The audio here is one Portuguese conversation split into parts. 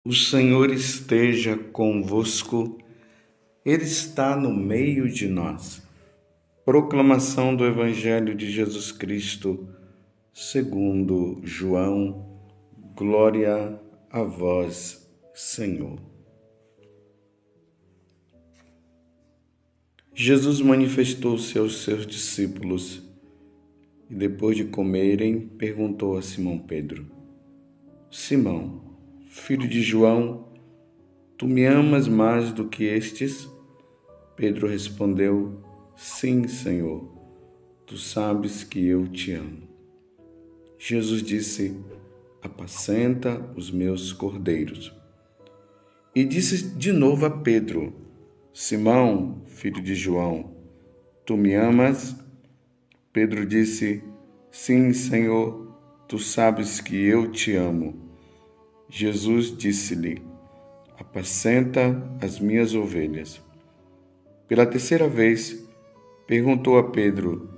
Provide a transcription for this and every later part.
O Senhor esteja convosco, Ele está no meio de nós. Proclamação do Evangelho de Jesus Cristo, segundo João. Glória a vós, Senhor. Jesus manifestou-se aos seus discípulos e, depois de comerem, perguntou a Simão Pedro: Simão, filho de João, tu me amas mais do que estes? Pedro respondeu: Sim, Senhor, tu sabes que eu te amo. Jesus disse: Apacenta os meus cordeiros. E disse de novo a Pedro: Simão, filho de João, tu me amas? Pedro disse: Sim, Senhor, tu sabes que eu te amo. Jesus disse-lhe: Apacenta as minhas ovelhas. Pela terceira vez, perguntou a Pedro: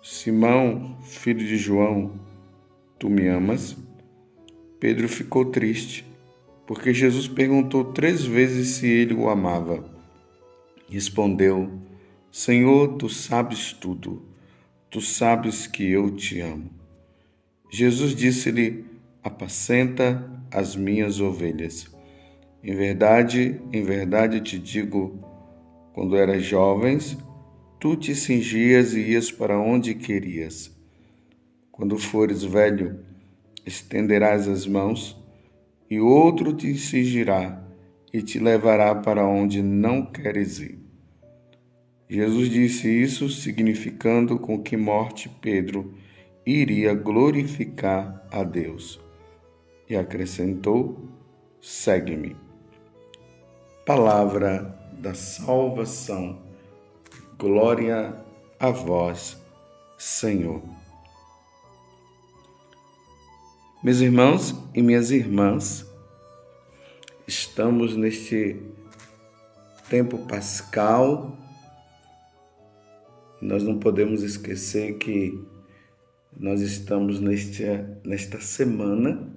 Simão, filho de João, tu me amas? Pedro ficou triste, porque Jesus perguntou 3 vezes se ele o amava. Respondeu: Senhor, tu sabes tudo. Tu sabes que eu te amo. Jesus disse-lhe: Apacenta as minhas ovelhas. Em verdade te digo, quando eras jovens, tu te cingias e ias para onde querias. Quando fores velho, estenderás as mãos, e outro te cingirá e te levará para onde não queres ir. Jesus disse isso, significando com que morte Pedro iria glorificar a Deus. E acrescentou: Segue-me. Palavra da salvação. Glória a vós, Senhor. Meus irmãos e minhas irmãs, estamos neste tempo pascal. Nós não podemos esquecer que nós estamos nesta semana,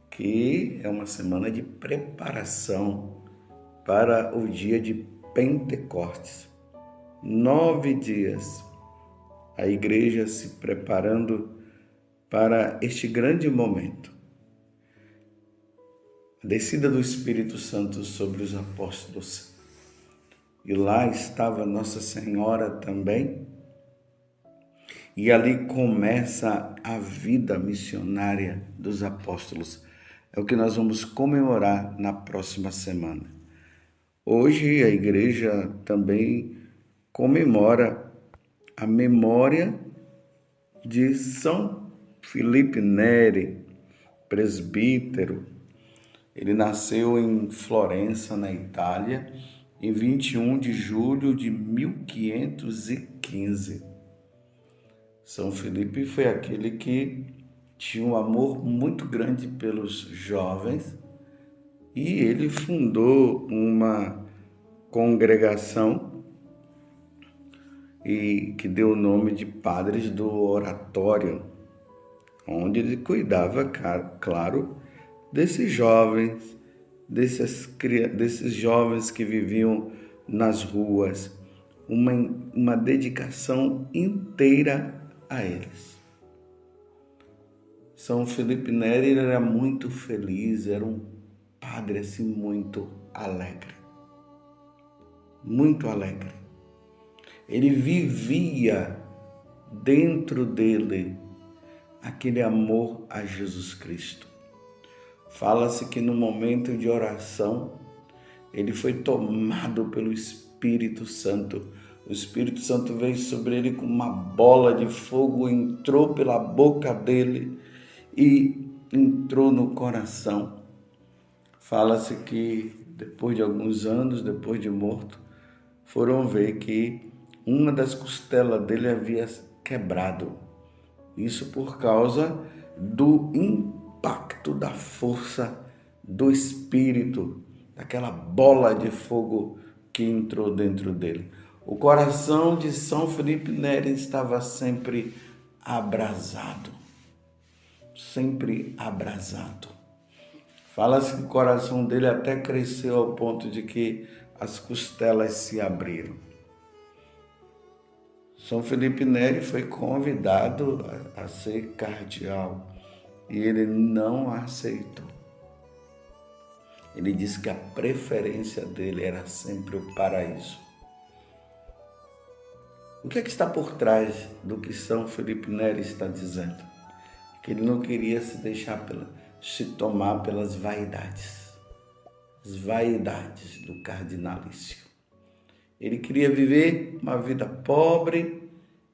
que é uma semana de preparação para o dia de Pentecostes. 9 dias, a igreja se preparando para este grande momento. A descida do Espírito Santo sobre os apóstolos. E lá estava Nossa Senhora também. E ali começa a vida missionária dos apóstolos. É o que nós vamos comemorar na próxima semana. Hoje a igreja também comemora a memória de São Filipe Neri, presbítero. Ele nasceu em Florença, na Itália, em 21 de julho de 1515. São Filipe foi aquele que tinha um amor muito grande pelos jovens e ele fundou uma congregação e que deu o nome de Padres do Oratório, onde ele cuidava, claro, desses jovens, desses jovens que viviam nas ruas, uma dedicação inteira a eles. São Filipe Neri era muito feliz, era um padre assim muito alegre. Muito alegre. Ele vivia dentro dele aquele amor a Jesus Cristo. Fala-se que no momento de oração, ele foi tomado pelo Espírito Santo. O Espírito Santo veio sobre ele com uma bola de fogo, entrou pela boca dele e entrou no coração. Fala-se que depois de alguns anos, depois de morto, foram ver que uma das costelas dele havia quebrado. Isso por causa do impacto da força do Espírito, daquela bola de fogo que entrou dentro dele. O coração de São Filipe Neri estava sempre abrasado. Sempre abrasado. Fala-se que o coração dele até cresceu ao ponto de que as costelas se abriram. São Felipe Neri foi convidado a ser cardeal e ele não aceitou. Ele disse que a preferência dele era sempre o paraíso. O que é que está por trás do que São Felipe Neri está dizendo? Que ele não queria se deixar se tomar pelas vaidades, as vaidades do cardinalício. Ele queria viver uma vida pobre,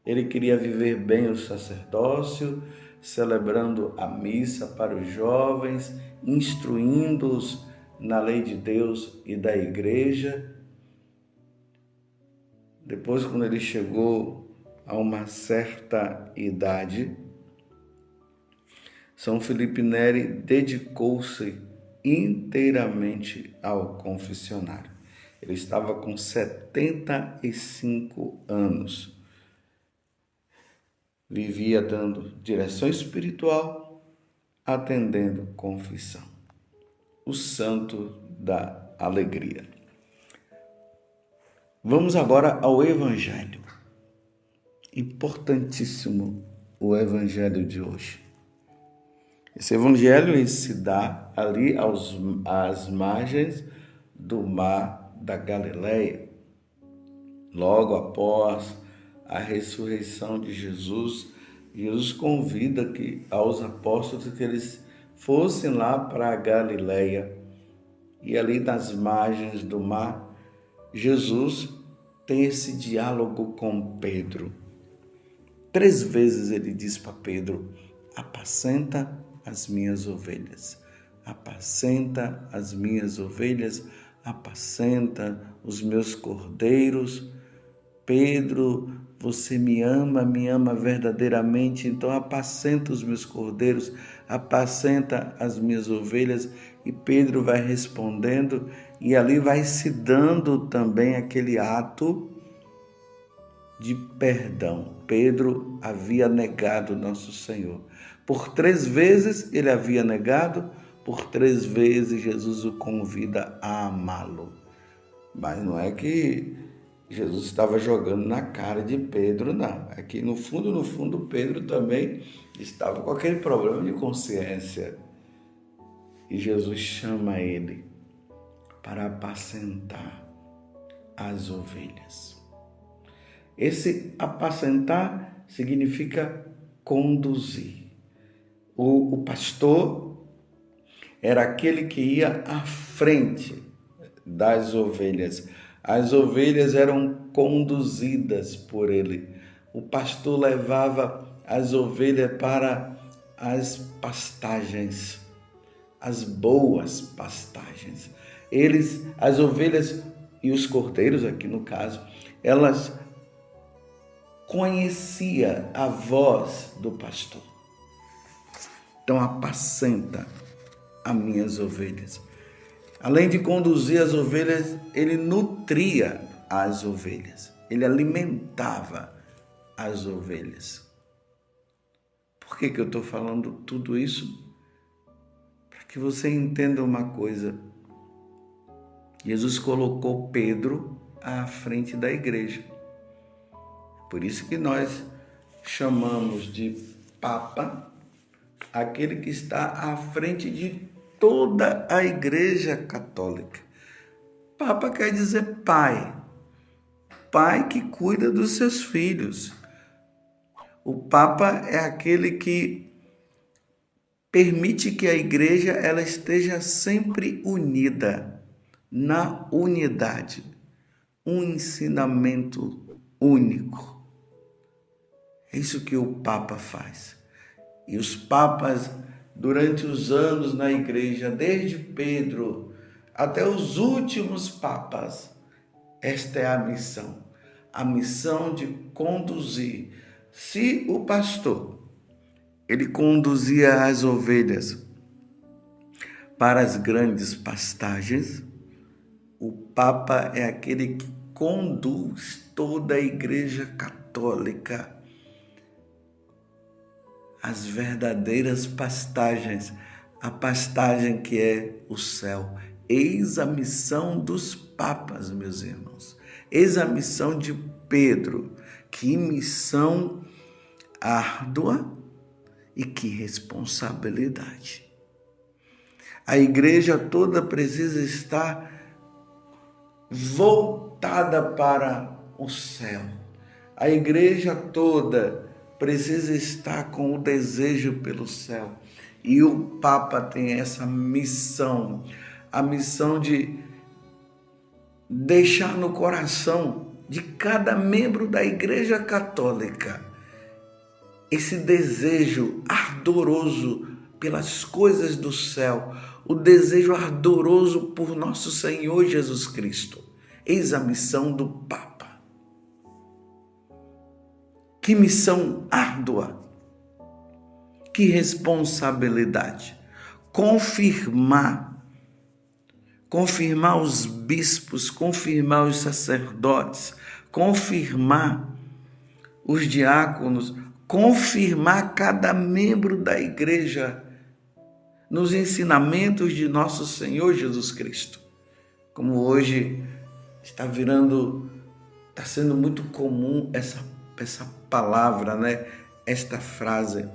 ele queria viver bem o sacerdócio, celebrando a missa para os jovens, instruindo-os na lei de Deus e da igreja. Depois, quando ele chegou a uma certa idade, São Felipe Neri dedicou-se inteiramente ao confessionário. Ele estava com 75 anos. Vivia dando direção espiritual, atendendo confissão. O santo da alegria. Vamos agora ao Evangelho. Importantíssimo o Evangelho de hoje. Esse Evangelho se dá ali às margens do mar da Galileia, logo após a ressurreição de Jesus. Jesus convida aos apóstolos que eles fossem lá para a Galileia, e ali nas margens do mar, Jesus tem esse diálogo com Pedro. 3 vezes ele diz para Pedro: apacenta as minhas ovelhas, apacenta as minhas ovelhas, apacenta os meus cordeiros. Pedro, você me ama verdadeiramente, então apacenta os meus cordeiros, apacenta as minhas ovelhas. E Pedro vai respondendo, e ali vai se dando também aquele ato de perdão. Pedro havia negado nosso Senhor. Por 3 vezes ele havia negado, por 3 vezes Jesus o convida a amá-lo. Mas não é que Jesus estava jogando na cara de Pedro, não. É que no fundo, Pedro também estava com aquele problema de consciência. E Jesus chama ele para apacentar as ovelhas. Esse apacentar significa conduzir. O pastor era aquele que ia à frente das ovelhas. As ovelhas eram conduzidas por ele. O pastor levava as ovelhas para as pastagens, as boas pastagens. As ovelhas e os cordeiros, aqui no caso, elas conheciam a voz do pastor. Então, apacenta as minhas ovelhas. Além de conduzir as ovelhas, ele nutria as ovelhas. Ele alimentava as ovelhas. Por que eu estou falando tudo isso? Para que você entenda uma coisa. Jesus colocou Pedro à frente da igreja. Por isso que nós chamamos de Papa aquele que está à frente de toda a Igreja Católica. Papa quer dizer pai. Pai que cuida dos seus filhos. O Papa é aquele que permite que a igreja ela esteja sempre unida, na unidade. Um ensinamento único. É isso que o Papa faz. E os papas, durante os anos na igreja, desde Pedro até os últimos papas, esta é a missão de conduzir. Se o pastor, ele conduzia as ovelhas para as grandes pastagens, o Papa é aquele que conduz toda a igreja católica às verdadeiras pastagens, a pastagem que é o céu. Eis a missão dos papas, meus irmãos. Eis a missão de Pedro. Que missão árdua e que responsabilidade. A igreja toda precisa estar voltada para o céu. A igreja toda precisa estar com o desejo pelo céu. E o Papa tem essa missão, a missão de deixar no coração de cada membro da Igreja Católica esse desejo ardoroso pelas coisas do céu, o desejo ardoroso por nosso Senhor Jesus Cristo. Eis a missão do Papa. Que missão árdua, que responsabilidade. Confirmar os bispos, confirmar os sacerdotes, confirmar os diáconos, confirmar cada membro da igreja nos ensinamentos de nosso Senhor Jesus Cristo. Como hoje está sendo muito comum essa palavra, né? Esta frase,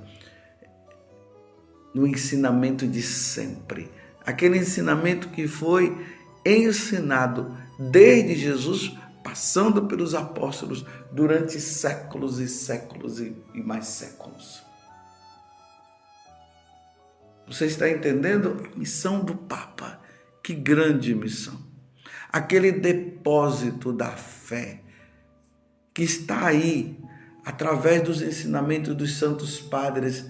no ensinamento de sempre. Aquele ensinamento que foi ensinado desde Jesus, passando pelos apóstolos durante séculos e séculos e mais séculos. Você está entendendo a missão do Papa? Que grande missão! Aquele depósito da fé que está aí, através dos ensinamentos dos santos padres,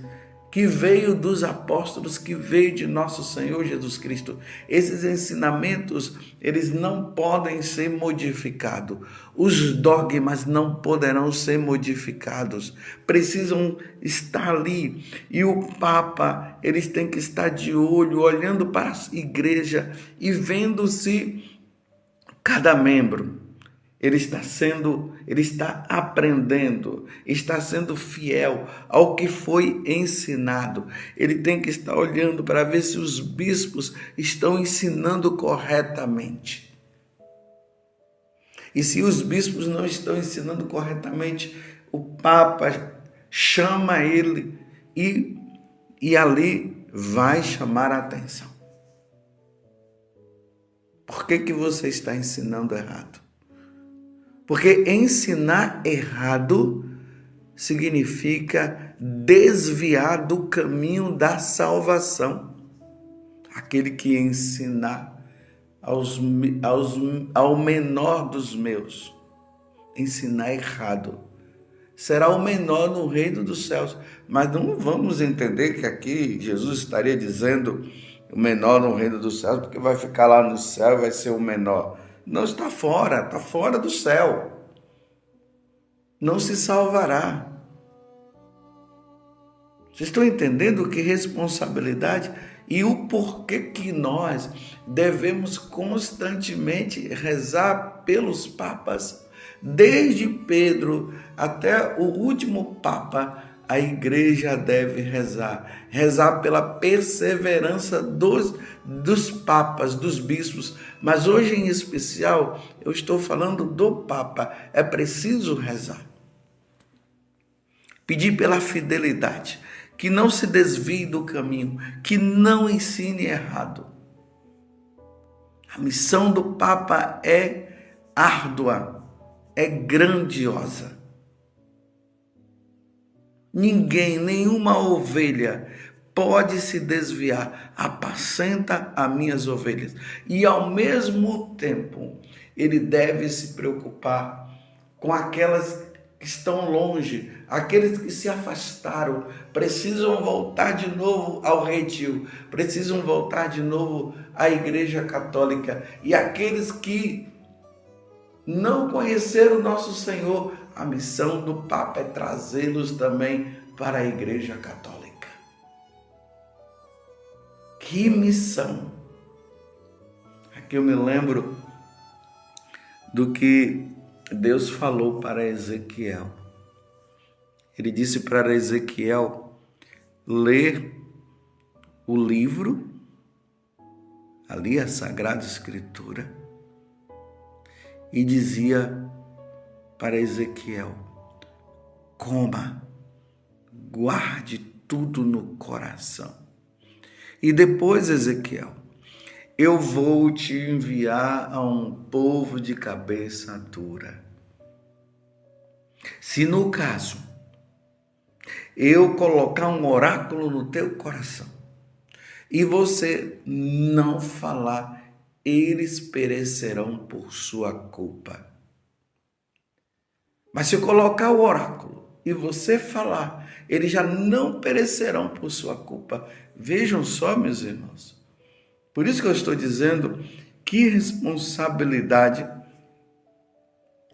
que veio dos apóstolos, que veio de nosso Senhor Jesus Cristo. Esses ensinamentos, eles não podem ser modificados. Os dogmas não poderão ser modificados. Precisam estar ali. E o Papa, eles têm que estar de olho, olhando para a igreja e vendo se cada membro ele está aprendendo, está sendo fiel ao que foi ensinado. Ele tem que estar olhando para ver se os bispos estão ensinando corretamente. E se os bispos não estão ensinando corretamente, o Papa chama ele e ali vai chamar a atenção. Por que você está ensinando errado? Porque ensinar errado significa desviar do caminho da salvação. Aquele que ensinar ao menor dos meus, ensinar errado, será o menor no reino dos céus. Mas não vamos entender que aqui Jesus estaria dizendo o menor no reino dos céus, porque vai ficar lá no céu e vai ser o menor. Não, está fora do céu. Não se salvará. Vocês estão entendendo que responsabilidade e o porquê que nós devemos constantemente rezar pelos papas? Desde Pedro até o último papa, a igreja deve rezar pela perseverança dos papas, dos bispos, mas hoje em especial eu estou falando do Papa. É preciso rezar, pedir pela fidelidade, que não se desvie do caminho, que não ensine errado. A missão do Papa é árdua, é grandiosa. Ninguém, nenhuma ovelha pode se desviar. Apacenta as minhas ovelhas. E ao mesmo tempo, ele deve se preocupar com aquelas que estão longe, aqueles que se afastaram, precisam voltar de novo ao retiro, precisam voltar de novo à Igreja Católica. E aqueles que não conheceram nosso Senhor, a missão do Papa é trazê-los também para a Igreja Católica. Que missão! Aqui eu me lembro do que Deus falou para Ezequiel. Ele disse para Ezequiel ler o livro, ali a Sagrada Escritura, e dizia para Ezequiel: coma, guarde tudo no coração. E depois, Ezequiel, eu vou te enviar a um povo de cabeça dura. Se no caso eu colocar um oráculo no teu coração e você não falar, eles perecerão por sua culpa. Mas se eu colocar o oráculo e você falar, eles já não perecerão por sua culpa. Vejam só, meus irmãos. Por isso que eu estou dizendo que responsabilidade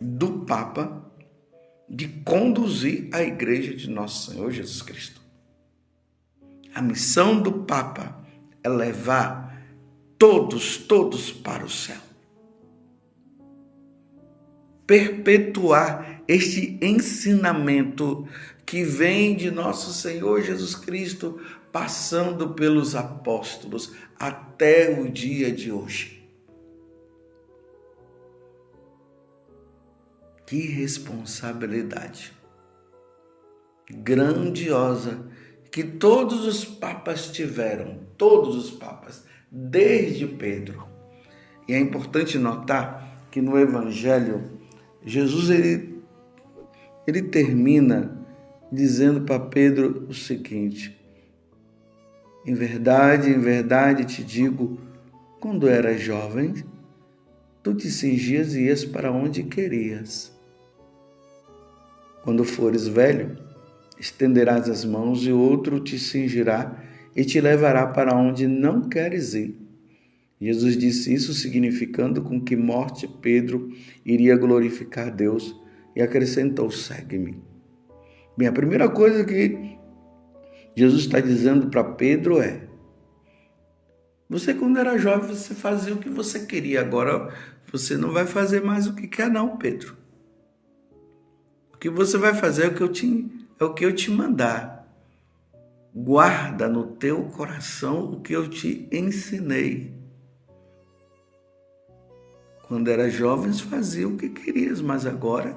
do Papa de conduzir a igreja de nosso Senhor Jesus Cristo. A missão do Papa é levar todos para o céu. Perpetuar este ensinamento que vem de nosso Senhor Jesus Cristo, passando pelos apóstolos até o dia de hoje. Que responsabilidade grandiosa que todos os papas tiveram, todos os papas, desde Pedro. E é importante notar que no Evangelho, Jesus ele termina dizendo para Pedro o seguinte: em verdade te digo, quando eras jovem, tu te cingias e ias para onde querias. Quando fores velho, estenderás as mãos e outro te cingirá e te levará para onde não queres ir. Jesus disse isso significando com que morte Pedro iria glorificar Deus e acrescentou: segue-me. Bem, a primeira coisa que Jesus está dizendo para Pedro é: você quando era jovem, você fazia o que você queria, agora você não vai fazer mais o que quer não, Pedro. O que você vai fazer é o que eu te mandar. Guarda no teu coração o que eu te ensinei. Quando era jovem, fazia o que querias, mas agora...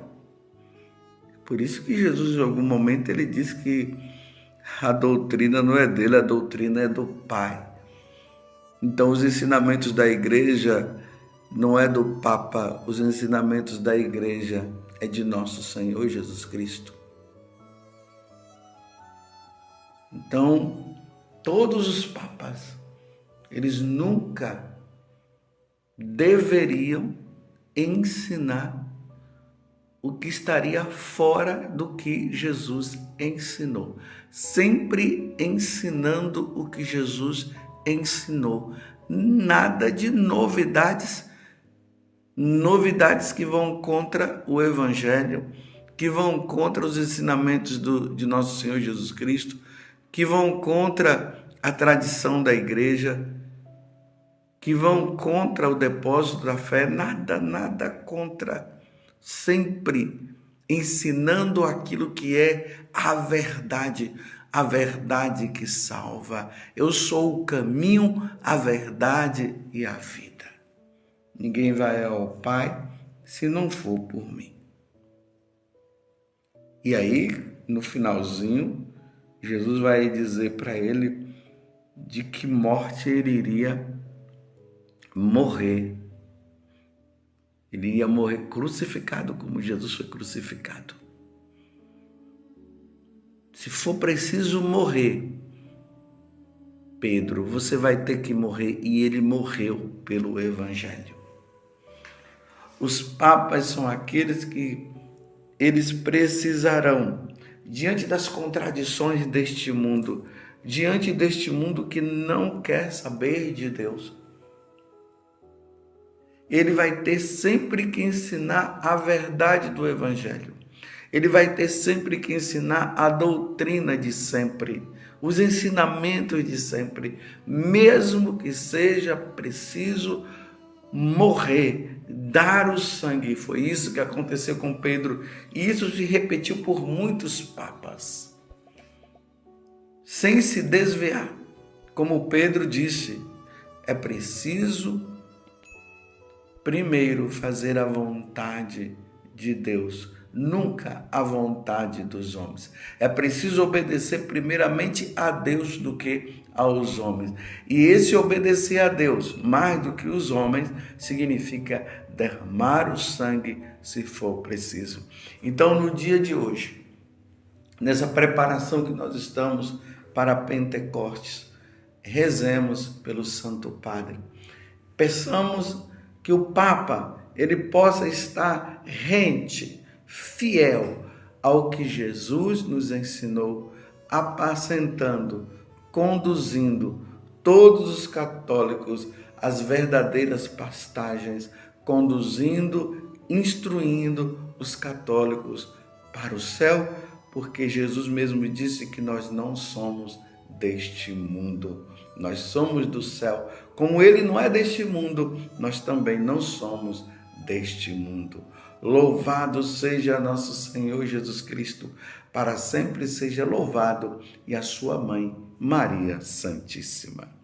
Por isso que Jesus, em algum momento, ele disse que a doutrina não é dele, a doutrina é do Pai. Então, os ensinamentos da igreja não é do Papa, os ensinamentos da igreja é de nosso Senhor Jesus Cristo. Então, todos os papas, eles nunca deveriam ensinar o que estaria fora do que Jesus ensinou. Sempre ensinando o que Jesus ensinou. Nada de novidades que vão contra o Evangelho, que vão contra os ensinamentos de nosso Senhor Jesus Cristo, que vão contra a tradição da igreja, que vão contra o depósito da fé, nada contra. Sempre ensinando aquilo que é a verdade que salva. Eu sou o caminho, a verdade e a vida. Ninguém vai ao Pai se não for por mim. E aí, no finalzinho, Jesus vai dizer para ele de que morte ele iria morrer. Ele ia morrer crucificado como Jesus foi crucificado. Se for preciso morrer, Pedro, você vai ter que morrer. E ele morreu pelo Evangelho. Os papas são aqueles que eles precisarão, diante das contradições deste mundo, diante deste mundo que não quer saber de Deus, ele vai ter sempre que ensinar a verdade do Evangelho. Ele vai ter sempre que ensinar a doutrina de sempre, os ensinamentos de sempre, mesmo que seja preciso morrer, dar o sangue. Foi isso que aconteceu com Pedro, e isso se repetiu por muitos papas, sem se desviar, como Pedro disse, é preciso primeiro fazer a vontade de Deus, nunca a vontade dos homens. É preciso obedecer primeiramente a Deus do que aos homens. E esse obedecer a Deus, mais do que os homens, significa derramar o sangue se for preciso. Então, no dia de hoje, nessa preparação que nós estamos para Pentecostes, rezemos pelo Santo Padre. Peçamos que o Papa ele possa estar rente, fiel ao que Jesus nos ensinou, apacentando, conduzindo todos os católicos às verdadeiras pastagens, conduzindo, instruindo os católicos para o céu, porque Jesus mesmo disse que nós não somos deste mundo, nós somos do céu. Como ele não é deste mundo, nós também não somos deste mundo. Louvado seja nosso Senhor Jesus Cristo, para sempre seja louvado, e a sua mãe, Maria Santíssima.